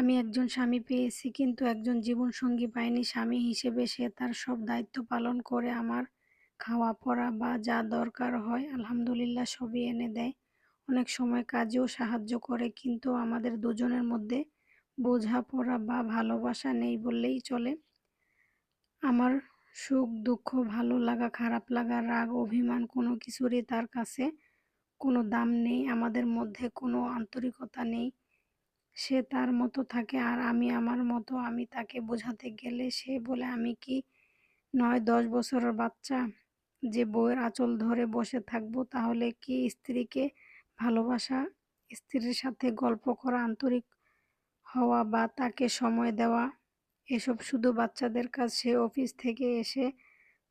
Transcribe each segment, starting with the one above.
আমি একজন স্বামী পেয়েছি কিন্তু একজন জীবনসঙ্গী পাইনি। স্বামী হিসেবে সে তার সব দায়িত্ব পালন করে আমার খাওয়া-পরা বা যা দরকার হয় আলহামদুলিল্লাহ সবই এনে দেয়। অনেক সময় কাজেও সাহায্য করে কিন্তু আমাদের দুজনের মধ্যে বোঝাপড়া বা ভালোবাসা নেই বললেই চলে। আমার সুখ, দুঃখ, ভালো লাগা, খারাপ লাগা, রাগ, অভিমান কোনো কিছুরই তার কাছে কোনো দাম নেই। আমাদের মধ্যে কোনো আন্তরিকতা নেই। সে তার মতো থাকে আর আমি আমার মতো। আমি তাকে বোঝাতে গেলে সে বলে, "আমি কি ৯-১০ বছরের বাচ্চা যে বউয়ের আঁচল ধরে বসে থাকবো? তাহলে কি স্ত্রীকে ভালোবাসা, স্ত্রীর সাথে গল্প করা, আন্তরিক হওয়া বা তাকে সময় দেওয়া এসব শুধু বাচ্চাদের কাজ।" সে অফিস থেকে এসে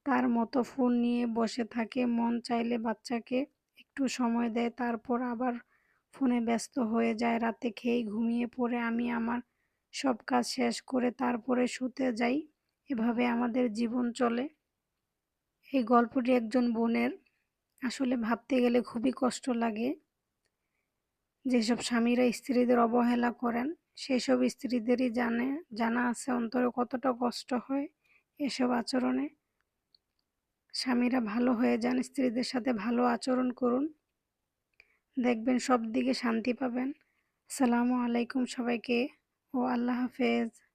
তার মতো ফোন নিয়ে বসে থাকে। মন চাইলে বাচ্চাকে একটু সময় দেয়, তারপর আবার ফোনে ব্যস্ত হয়ে যায়। রাতে খেয়ে ঘুমিয়ে পড়ে আমি আমার সব কাজ শেষ করে তারপরে শুতে যাই। এভাবে আমাদের জীবন চলে। এই গল্পটি একজন বোনের। আসলে ভাবতে গেলে খুবই কষ্ট লাগে। যেসব স্বামীরা স্ত্রীদের অবহেলা করেন, সেসব স্ত্রীদেরই জানা আছে অন্তরে কতটা কষ্ট হয় এসব আচরণে। স্বামীরা ভালো হয়ে যান, স্ত্রীদের সাথে ভালো আচরণ করুন। দেখবেন সব দিকে শান্তি পাবেন। আসসালামু আলাইকুম সবাইকে ও আল্লাহ হাফেজ।